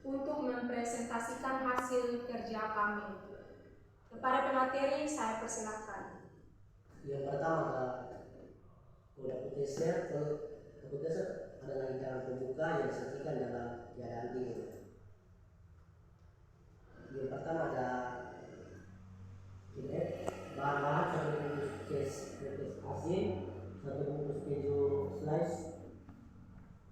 untuk mempresentasikan hasil kerja kami. Kepada pemateri saya persilakan. Yang pertama adalah apoteser adalah hidangan pembuka yang disajikan dalam keadaan dingin. Yang pertama ada bahan-bahan 1 bungkus keris asin, 1 bungkus keju slice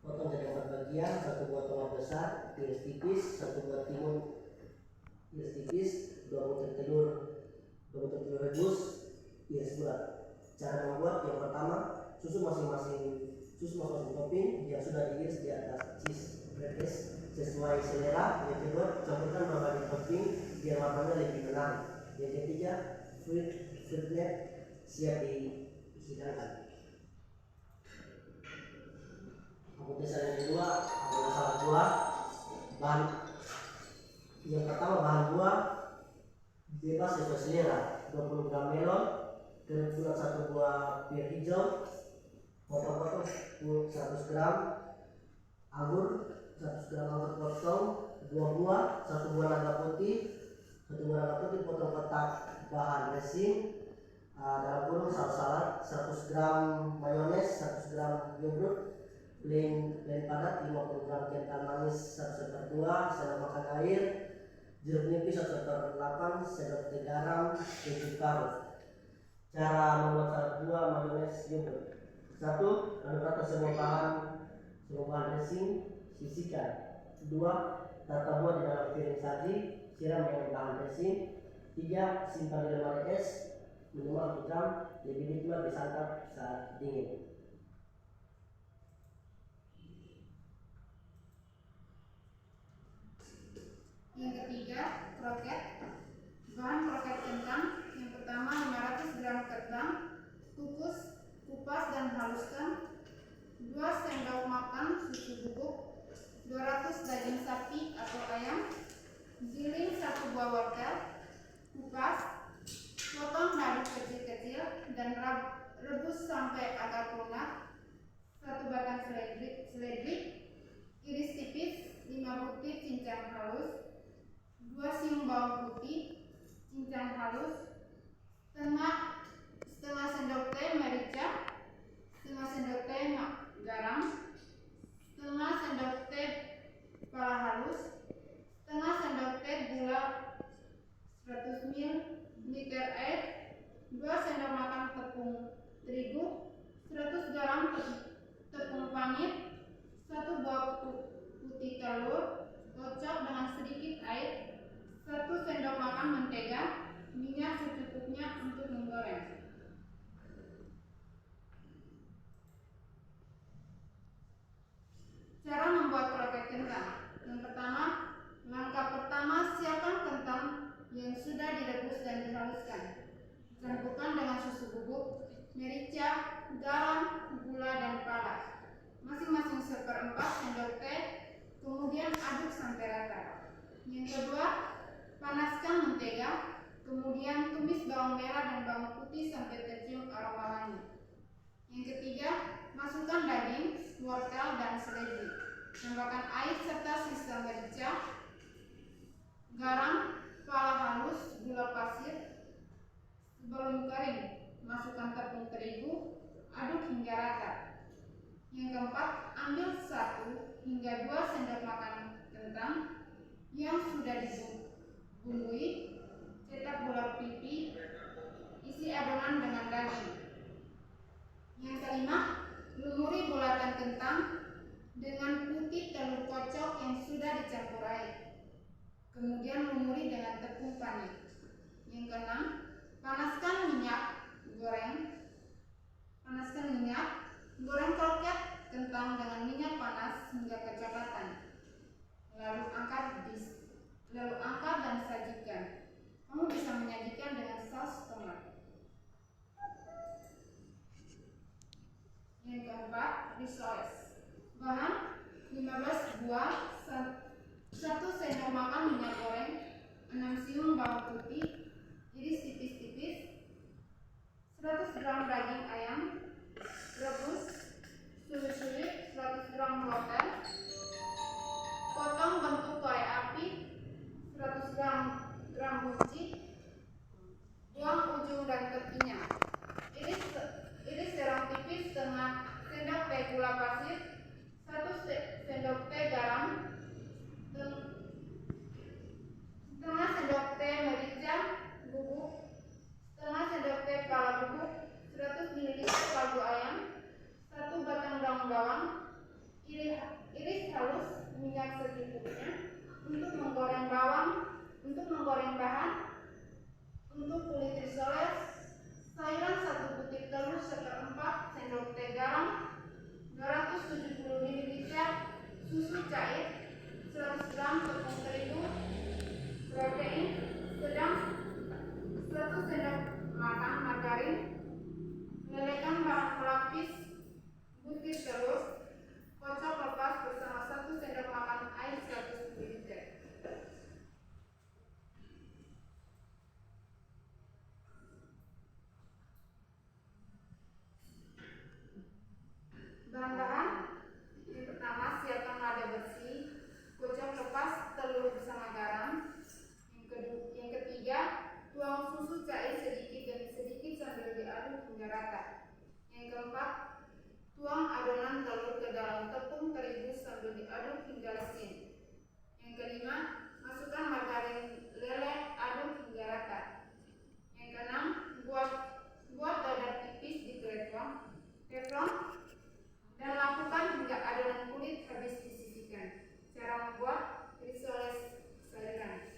potong jadi 4 bagian, 1 buah tomat besar iris tipis, 1 buah timun iris tipis, 2 butir telur rebus iris bulat. Cara membuat: yang pertama, susun masing-masing topping yang sudah diiris di atas cheese breakfast sesuai selera. Yang kedua, campurkan berbagai topping biar warnanya lebih menarik. Yang ketiga, fruitnet siap dihidangkan. Apoteser yang kedua adalah salad buah. Bahan yang pertama, bahan buah bebas sesuai selera: 20 gram melon, kerik bulat 1 buah pir hijau, potong-potong 100 gram anggur, 100 gram anggur potong, 2 buah, 1 buah naga putih, potong kotak bahan dressing, dalam kurung saus salad, 100 gram mayones, 100 gram yogurt, plain padat, 50 gram kental manis 1/2, sendok makan air, jeruk nipis 1/8, sendok teh garam, keju parut. Cara membuat salad buah mayones yogurt: 1. Aduk rata semua bahan dressing, sisihkan. 2. Tata buah di dalam piring saji, siram dengan bahan dressing. 3. Simpan di lemari es minimal 1 jam, lebih nikmat disantap saat dingin. Yang ketiga, kroket. Bahan kroket kentang: yang pertama 500 gram kentang, kupas dan haluskan, 2 sendok makan susu bubuk, 200 daging sapi atau ayam, giling 1 buah wortel, kupas, potong dadu kecil-kecil dan rebus sampai agak lunak, 1 batang seledri, iris tipis, 5 butir cincang halus, 2 siung bawang putih cincang halus, setengah sendok teh merica, setengah sendok teh garam, setengah sendok teh pala halus, setengah sendok teh gula 100 ml air, 2 sendok makan tepung terigu, 100 gram tepung panir, 1 buah putih telur kocok dengan sedikit air, 1 sendok makan mentega, minyak secukupnya untuk menggoreng. Cara membuat kroket kentang: yang pertama, langkah pertama, siapkan kentang yang sudah direbus dan dihaluskan. Campurkan dengan susu bubuk, merica, garam, gula dan pala, masing-masing 1/4 sendok teh, kemudian aduk sampai rata. Yang kedua, panaskan mentega, kemudian tumis bawang merah dan bawang putih sampai tercium aroma wangi. Yang ketiga, masukkan daging, wortel dan seledri. Tambahkan air serta sisa merica, garam, pala halus, gula pasir. Sebelum kering, masukkan tepung terigu, aduk hingga rata. Yang keempat, ambil 1 hingga 2 sendok makan kentang yang sudah dibumbui, cetak bulat pipi, isi adonan dengan daging. Yang kelima, lumuri bulatan kentang dengan putih telur kocok yang sudah dicampur air. Kemudian lumuri dengan tepung panir. Yang keenam, panaskan minyak, goreng kroket kentang dengan minyak panas hingga kecoklatan. Lalu angkat dan sajikan. Kamu bisa menyajikan dengan saus tomat. Yang keempat, risoles. Bahan: 15 buah, 1 sendok makan minyak goreng, 6 siung bawang putih, iris tipis-tipis, 100 gram daging ayam, rebus, sulit 100 gram wortel, potong bentuk kue Tuang adonan telur ke dalam tepung terigu sambil diaduk hingga licin. Yang kelima, masukkan margarin leleh, aduk hingga rata. Yang keenam, buat dadar tipis di teflon dan lakukan hingga adonan kulit habis disisihkan. Cara membuat risoles sayuran.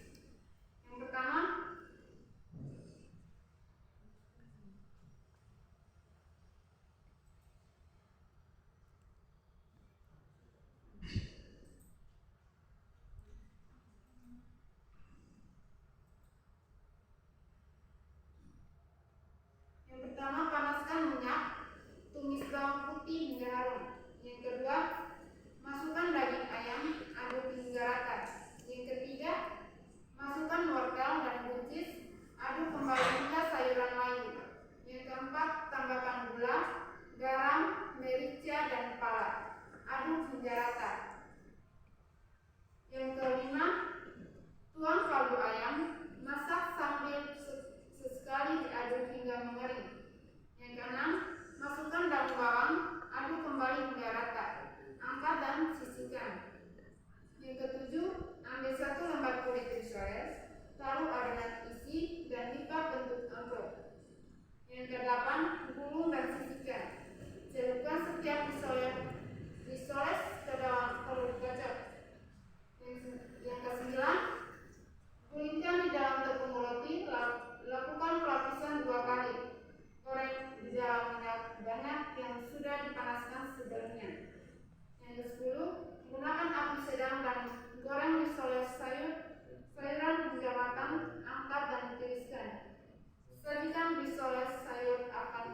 Yang pertama, panaskan minyak, tumis bawang putih hingga harum. Yang kedua, masukkan daging ayam, aduk hingga rata. Yang ketiga, masukkan wortel dan buncis, aduk kembali hingga sayuran layu. Yang keempat, tambahkan gula, garam, merica, dan pala. Aduk hingga rata. Yang kelima, tuang kaldu ayam, masak sambil sesekali diaduk hingga mengering. Yang keenam, masukkan daun bawang, aduk kembali hingga rata. Angkat dan sisihkan. Yang ketujuh, ambil 1 lembar kulit risoles, taruh adonan isi dan lipat bentuk amplop. Yang kedelapan, gulung dan sisihkan. Celupkan setiap risoles ke dalam telur gacor. Yang kesembilan, gulingkan di dalam tepung roti, lakukan pelapisan 2 kali. Goreng di dalam minyak banyak yang sudah dipanaskan sebelumnya. Yang ke-10, gunakan api sedang dan goreng risoles sayuran hingga matang, angkat dan tiriskan. Sajikan risoles sayur akan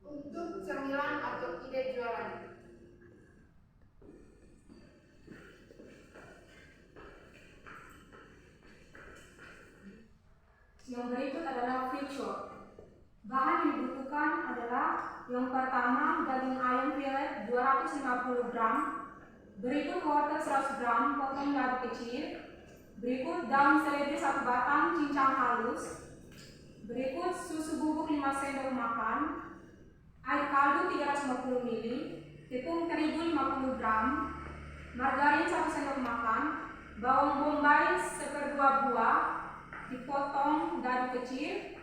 untuk cemilan atau ide jualan. Yang berikut adalah friture. Bahan yang dibutuhkan adalah yang pertama, daging ayam filet 250 gram, berikut wortel 100 gram, potong dadu kecil, berikut daun seledri 1 batang, cincang halus, berikut susu bubuk 5 sendok makan, air kaldu 350 ml, tepung terigu 50 gram, margarin 1 sendok makan, bawang bombay 1/2 buah, dipotong dadu kecil,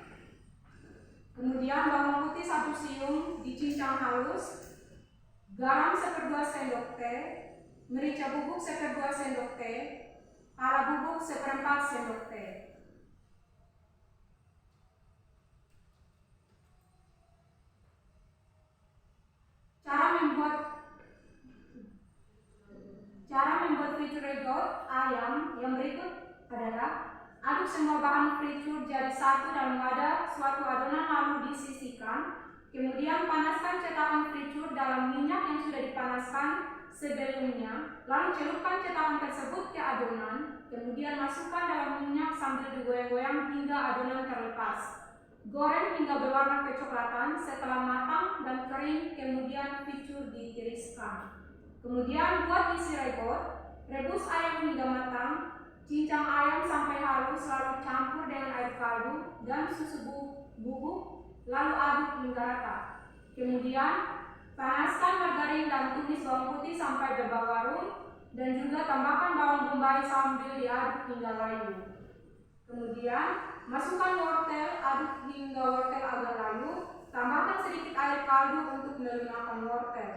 kemudian bawang putih 1 siung dicincang halus, garam 1/2 sendok teh, merica bubuk 1/2 sendok teh, pala bubuk 1/4 sendok teh. Cara membuat friture regot ayam yang berikut adalah: aduk semua bahan friture jadi satu dalam wadah suatu adonan lalu disisihkan. Kemudian panaskan cetakan friture dalam minyak yang sudah dipanaskan sebelumnya. Lalu celupkan cetakan tersebut ke adonan. Kemudian masukkan dalam minyak sambil digoyang-goyang hingga adonan terlepas. Goreng hingga berwarna kecoklatan. Setelah matang dan kering, kemudian friture ditiriskan. Kemudian buat isi regot. Rebus ayam hingga matang. Cincang ayam sampai halus, lalu campur dengan air kaldu dan susu bubuk, lalu aduk hingga rata. Kemudian panaskan margarin dan tumis bawang putih sampai berbagarung, dan juga tambahkan bawang bombay sambil diaduk hingga layu. Kemudian masukkan wortel, aduk hingga wortel agak layu, tambahkan sedikit air kaldu untuk melunakan wortel.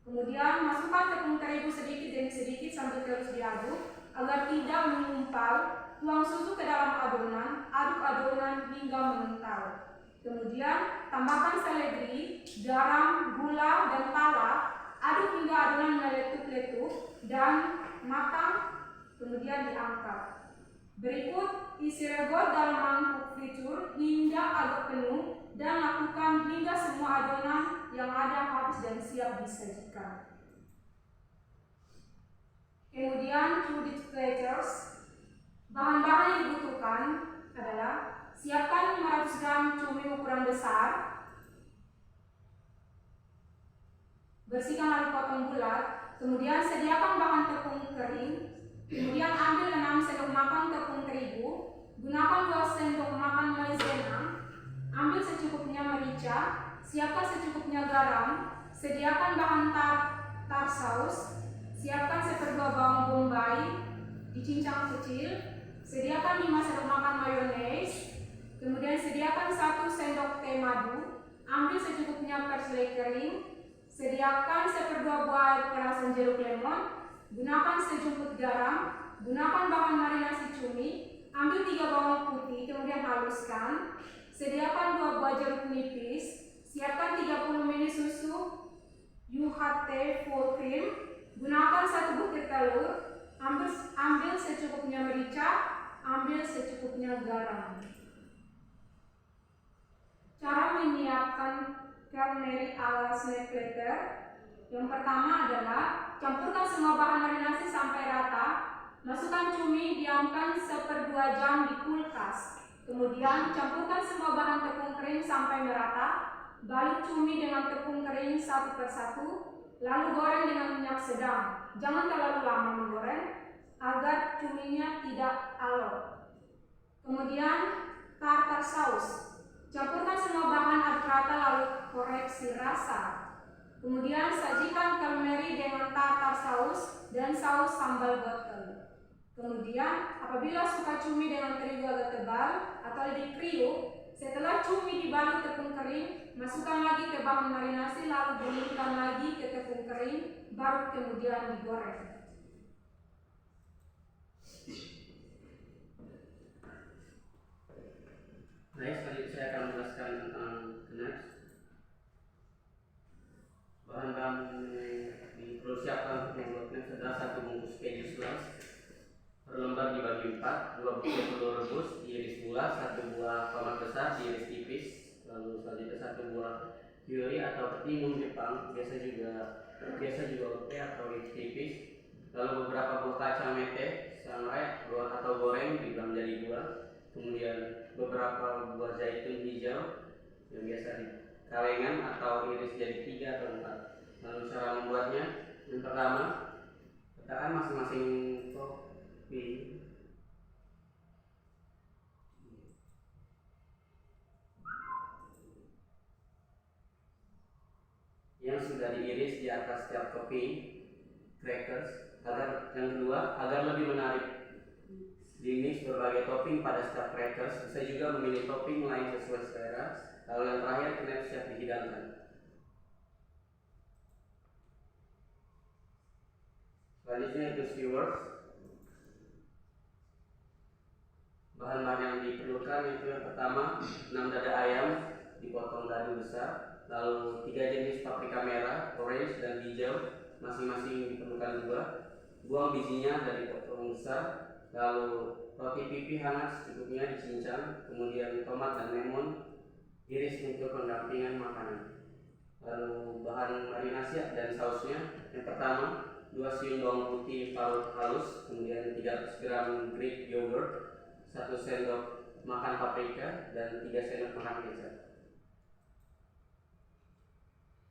Kemudian masukkan tepung terigu sedikit demi sedikit sambil terus diaduk agar tidak mengumpal. Tuang susu ke dalam adonan, aduk adonan hingga mengental. Kemudian tambahkan seledri, garam, gula, dan pala. Aduk hingga adonan meletup-letup dan matang. Kemudian diangkat. Berikut isi regot dalam mangkuk friture hingga agak penuh dan lakukan hingga semua adonan yang ada habis dan siap disajikan. Kemudian to the platters, bahan-bahan yang dibutuhkan adalah: siapkan 500 gram cumi ukuran besar, bersihkan lalu potong bulat. Kemudian sediakan bahan tepung kering. Kemudian ambil 6 sendok makan tepung terigu, gunakan 2 sendok makan maizena, ambil secukupnya merica, siapkan secukupnya garam, Sediakan bahan tar saus. Siapkan seperempat bawang bombay dicincang kecil. Sediakan 5 sendok makan mayones. Kemudian sediakan 1 sendok teh madu. Ambil secukupnya perseli kering. Sediakan seperempat buah air perasan jeruk lemon. Gunakan sejumput garam. Gunakan bahan marinasi cumi. Ambil 3 bawang putih, kemudian haluskan. Sediakan 2 buah jeruk nipis. Siapkan 30 ml susu UHT full cream. Gunakan 1 butir telur. Ambil secukupnya merica. Ambil secukupnya garam. Cara menyiapkan calamari ala snack platter. Yang pertama adalah campurkan semua bahan marinasi sampai rata. Masukkan cumi, diamkan 1/2 jam di kulkas. Kemudian campurkan semua bahan tepung kering sampai merata. Balut cumi dengan tepung kering satu persatu. Lalu goreng dengan minyak sedang. Jangan terlalu lama menggoreng agar cuminya tidak alot. Kemudian tartar saus. Campurkan semua bahan aduk rata lalu koreksi rasa. Kemudian sajikan calamari dengan tartar saus dan saus sambal botol. Kemudian apabila suka cumi dengan terigu agak tebal atau lebih kriuk, setelah cumi dibalut tepung kering, masukkan lagi ke bahan marinasi lalu gulingkan lagi ke tepung kering, baru kemudian digoreng. Baik, selanjutnya saya akan menjelaskan tentang knife. Bahan-bahan yang dipersiapkan untuk membuat knife adalah 1 bungkus keju slice per lembar dibagi 4, 2 butir telur rebus diiris bulat, 1 buah tomat besar diiris tipis, lalu selanjutnya 1 buah curry atau ketimun Jepang, biasa juga oke atau iris tipis, lalu beberapa buah kacang mete, sangrai atau goreng dibelah menjadi 2, kemudian beberapa buah zaitun hijau yang biasa di kalengan atau iris jadi 3 atau 4. Lalu cara membuatnya, yang pertama letakkan masing-masing topping yang sudah diiris di atas setiap topping crackers. Yang kedua, agar lebih menarik, dimix berbagai topping pada setiap crackers. Bisa juga memilih topping lain sesuai selera. Lalu yang terakhir, knife siap dihidangkan. Selanjutnya itu skewers. Bahan-bahan yang diperlukan itu yang pertama 6 dada ayam dipotong dadu besar, lalu 3 jenis paprika merah, orange dan hijau, masing-masing diperlukan 2. Buang bijinya dari potong besar, lalu roti pipi hangat secukupnya dicincang, kemudian tomat dan lemon iris untuk pendampingan makanan. Lalu bahan marinasi dan sausnya, yang pertama 2 siung bawang putih parut halus, kemudian 300 gram Greek yogurt, 1 sendok makan paprika, dan 3 sendok makan kecap.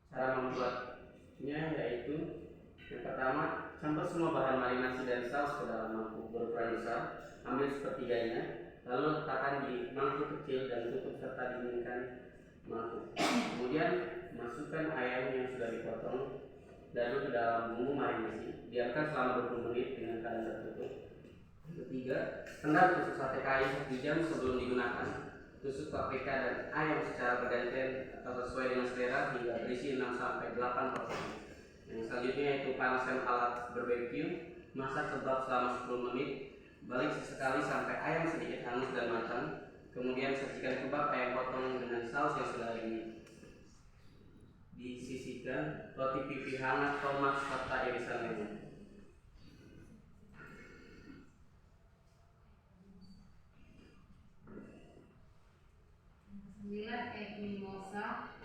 Cara membuatnya yaitu yang pertama, campur semua bahan marinasi dan saus ke dalam mangkuk berukuran besar, ambil sepertiganya, lalu letakkan di mangkuk kecil dan tutup serta dinginkan mangkuk. Kemudian masukkan ayam yang sudah dipotong lalu ke dalam bumbu marinasi, biarkan selama 20 menit dengan keadaan tertutup. Ketiga, rendam tusuk sate kayu 1 jam sebelum digunakan. Tusuk paprika dan ayam secara bergantian atau sesuai dengan selera hingga berisi 6-8 porsi. Yang selanjutnya yaitu panaskan alat barbecue, masak kebab selama 10 menit, balik sesekali sampai ayam sedikit hangus dan matang. Kemudian sajikan kebab ayam potong dengan saus yang sudah disisihkan, roti pipi hangat, tomat serta irisan lemon. Egg mimosa.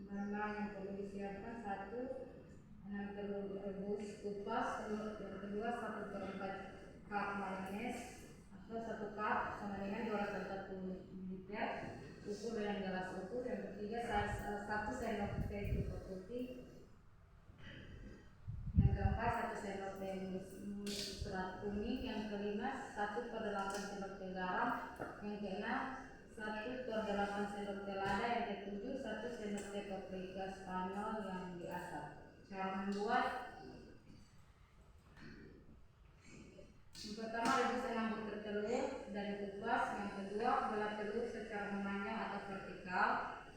Bahan-bahan yang perlu disiapkan: 1 6 telur rebus kupas, yang kedua 1/4 cup mayones atau 1 cup sama dengan 240 ml, ukur dengan gelas ukur. Yang ketiga 1 sendok teh cukup putih. Yang keempat 1 sendok teh serat kuning. Yang kelima 1/8 sendok teh garam. Yang keenam 1/8 sendok teh lada. Yang ketujuh 1 sendok teh paprika Spanyol yang diasap. Cara membuat: yang pertama, rebus 6 butir telur dan kupas. Yang kedua, belah telur secara memanjang atau vertikal.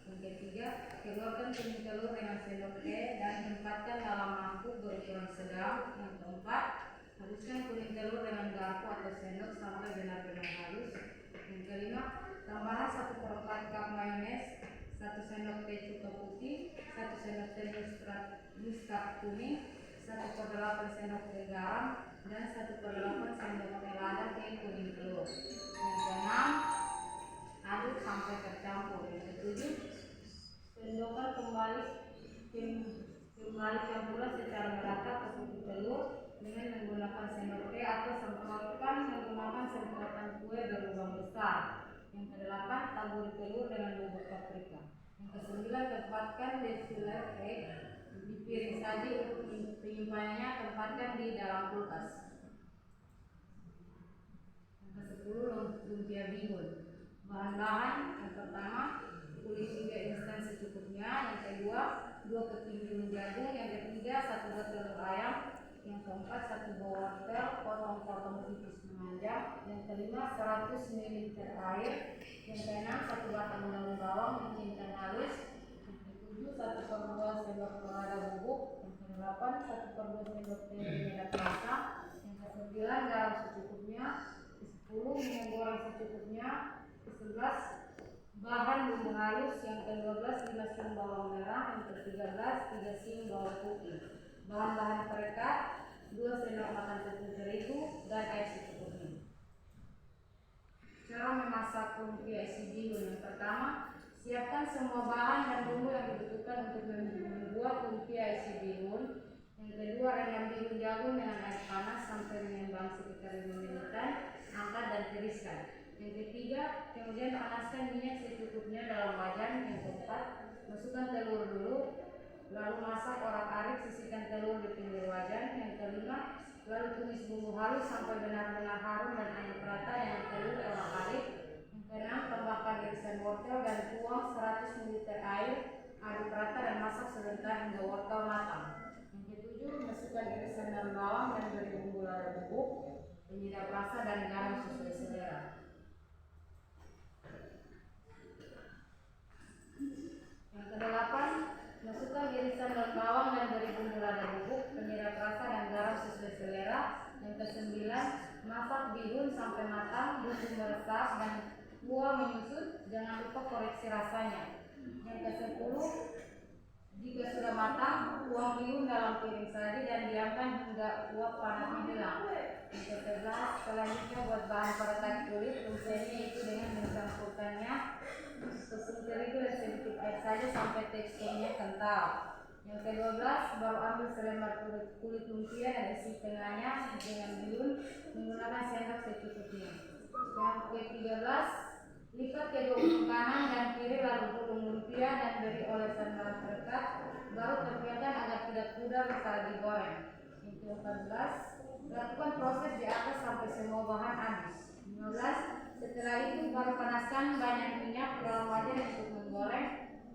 Yang ketiga, keluarkan kuning telur dengan sendok teh dan tempatkan dalam mangkuk berukuran sedang. Yang keempat, haluskan kuning telur dengan garpu atau sendok sampai benar-benar halus. Yang kelima, tambahkan 1/4 cup mayones, 1 sendok teh cuka putih, 1 sendok teh muskat kuning, 1/8 sendok teh garam, dan 1/8 sendok teh lada teh kuning telur. Yang keenam, aduk sampai tercampur. Yang ketujuh, sendokkan kembali campuran secara merata ke putih telur dengan menggunakan sendok teh atau semprotkan menggunakan semprotan kue berlubang besar. Yang kedelapan, taburi telur dengan bubuk paprika. Yang kesembilan, tempatkan desiler egg di piring saji. Untuk penyimpanannya tempatkan di dalam kulkas. Yang kesepuluh, lumpia bihun. Bahan-bahan: yang pertama, kulit iga instan secukupnya. Yang kedua, 2 keping bihun jagung. Yang ketiga, 1 buah telur ayam. Yang keempat, 1 buah wortel potong-potong tipis memanjang. Yang kelima, 100 ml air. Yang keenam, 1 batang daun bawang dicincang halus. Yang ketujuh, 1/2 sendok lada bubuk. Yang kedelapan, 1/2 sendok teh penyedap rasa. Yang kesembilan, garam secukupnya. Ke-10, minyak goreng secukupnya. Ke-11, bahan bumbu halus. Yang ke-12, 5 siung bawang merah. Yang ke-13, 3 siung bawang putih. Bahan-bahan perekat: 2 sendok makan tepung terigu dan air secukupnya. Cara memasak lumpia isi bihun: yang pertama, siapkan semua bahan dan bumbu yang dibutuhkan untuk membuat lumpia isi bihun. Yang kedua, rendam bihun jagung dengan air panas sampai mengembang sekitar 5 menitan. Angkat dan tiriskan. Yang ketiga, kemudian panaskan minyak secukupnya dalam wajan. Yang keempat, masukkan telur dulu, lalu masak orak-arik, sisihkan telur di pinggir wajan. Yang kelima, lalu tumis bumbu halus sampai benar-benar harum dan aduk rata dengan telur orak-arik. Yang keenam, tambahkan irisan wortel dan tuang 100 ml air, aduk rata dan masak sebentar hingga wortel matang. Yang ketujuh, masukkan irisan daun bawang dan beri bumbu lada bubuk, penyedap rasa dan garam sesuai selera. Yang kedelapan, masukkan irisan daun bawang dan beri bumbu lada bubuk, penyedap rasa dan garam sesuai selera. Yang kesembilan, masak bihun sampai matang, bumbu meresap dan kuah menyusut. Jangan lupa koreksi rasanya. Yang ke-10, jika sudah matang, tuang bihun dalam piring saji dan diamkan hingga uap panasnya hilang. Yang ke-11, selanjutnya buat bahan perekat kulit. Lumpianya itu dengan mencampurkannya tepung terigu dan sedikit air saja sampai teksturnya kental. Yang ke-12, baru ambil selembar kulit lumpia dan isi tengahnya dengan bihun menggunakan sendok secukupnya. Yang ke-13, lipat kedua ujung kanan dan kiri lalu gulung lumpia dan beri olesan bahan perekat. Baru tempelkan agar tidak pudar saat digoreng. Yang ke-14, lakukan proses di atas sampai semua bahan habis. 15, setelah itu baru panaskan banyak minyak dalam wajan untuk menggoreng.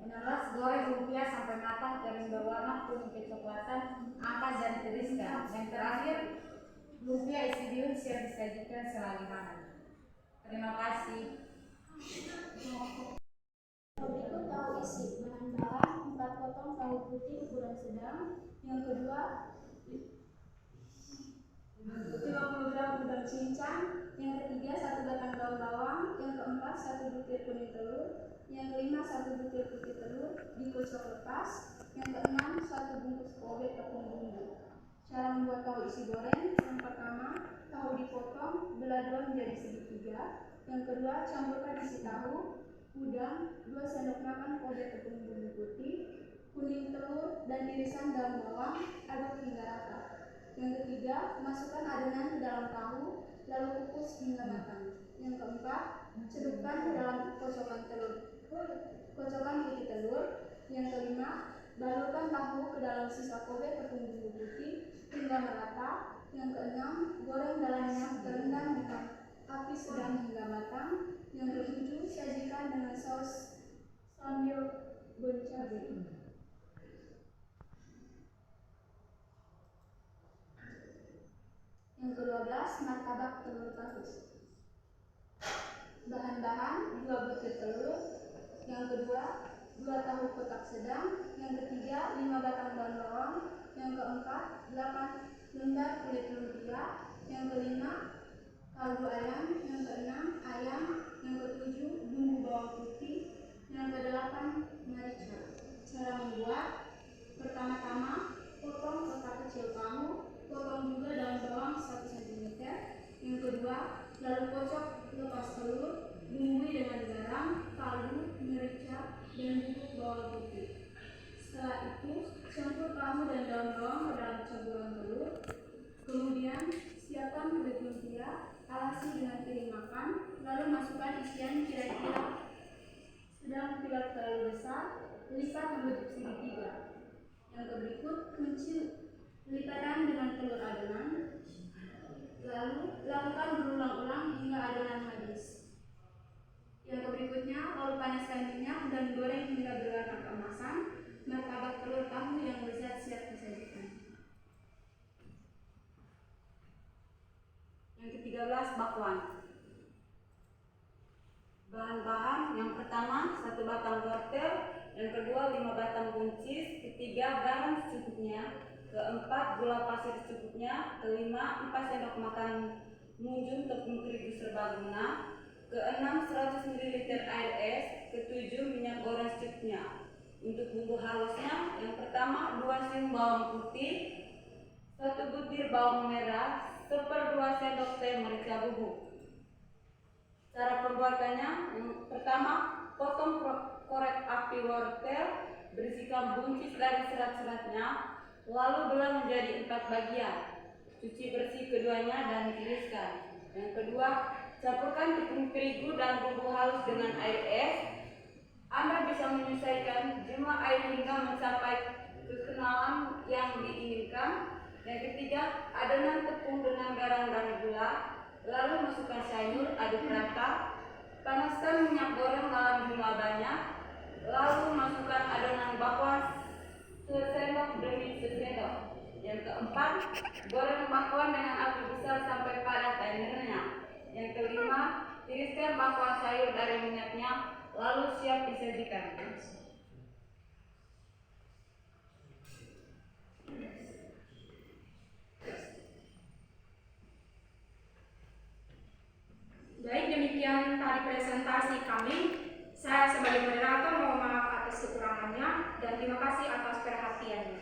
16, goreng lumpia sampai matang kering berwarna kuning kecoklatan, angkat dan tiriskan. Yang terakhir, lumpia isi bihun siap disajikan selagi hangat. Terima kasih. Berikut tahu isi. Bahan-bahan: 4 potong tahu putih ukuran sedang. Yang kedua, 50 gram udang cincang. Yang ketiga, 1 batang daun bawang. Yang keempat, 1 butir kuning telur. Yang kelima, 1 butir putih telur dikocok lepas. Yang keenam, 1 bungkus kobe tepung bumbu. Cara membuat tahu isi goreng: yang pertama, tahu dipotong, belah dua menjadi segitiga. Yang kedua, campurkan isi tahu, udang, 2 sendok makan kobe tepung bumbu putih, kuning telur dan irisan daun bawang, aduk hingga rata. Yang ketiga, masukkan adonan ke dalam tahu, lalu kukus hingga matang. Yang keempat, celupkan ke dalam kocokan putih telur. Yang kelima, balurkan tahu ke dalam sisa kobe tepung bumbu putih hingga merata. Yang keenam, goreng dalam minyak terendam dengan api sedang hingga matang. batang. Yang ketujuh, sajikan dengan saus sambil bercabai. Yang ke-12, martabak telur tahu. Bahan-bahan: 2 butir telur. Yang kedua, 2 tahu kotak sedang. Yang ketiga, 5 batang daun bawang. Yang keempat, 8 lembar kulit lumpia. Yang kelima, kaldu ayam. Yang keenam, ayam. Yang ketujuh, bumbu bawang putih. Yang kedelapan, merica. Cara membuat: pertama-tama, potong kotak kecil tahu. Potong juga daun bawang 1 cm. Yang kedua, lalu kocok lepas telur. Bumbui dengan garam, kaldu, merica, dan bubuk bawang putih. Setelah itu, campur tahu dan daun bawang ke dalam campuran telur. Kemudian, siapkan kulit lumpia, alasi dengan piring makan, lalu masukkan isian kira-kira sedang tidak terlalu besar, lipat membentuk segitiga. Yang berikut, kunci lipatan dengan telur adonan, lalu lakukan berulang-ulang hingga adonan habis. Yang berikutnya, lalu panaskan minyak dan goreng hingga berwarna keemasan. Martabak telur tahu yang lezat siap disajikan. Yang ke-13, bakwan. Bahan-bahan: yang pertama 1 batang wortel, yang kedua 5 batang buncis, ketiga garam secukupnya, keempat gula pasir secukupnya, kelima 4 sendok makan munjung tepung terigu serbaguna, keenam 100 ml air es, ketujuh minyak goreng secukupnya. Untuk bumbu halusnya, yang pertama 2 siung bawang putih, 1 butir bawang merah, 1/2 sendok teh merica bubuk. Cara pembuatannya: yang pertama, potong korek api wortel, bersihkan buncis dari serat-seratnya, lalu belah menjadi 4 bagian. Cuci bersih keduanya dan tiriskan. Yang kedua, campurkan tepung terigu dan bumbu halus dengan air es. Anda bisa menyesuaikan jumlah air hingga mencapai kekenalan yang diinginkan. Yang ketiga, adonan tepung dengan garam dan gula, lalu masukkan sayur, aduk rata. Panaskan minyak goreng dalam jumlah banyak, lalu masukkan adonan bakwan sesendok demi sesendok. Yang keempat, goreng bakwan dengan api besar sampai padat dan renyah. Yang kelima, tiriskan bakwan sayur dari minyaknya, lalu siap disajikan. Baik, demikian tadi presentasi kami. Saya sebagai moderator mohon maaf atas kekurangannya dan terima kasih atas perhatiannya.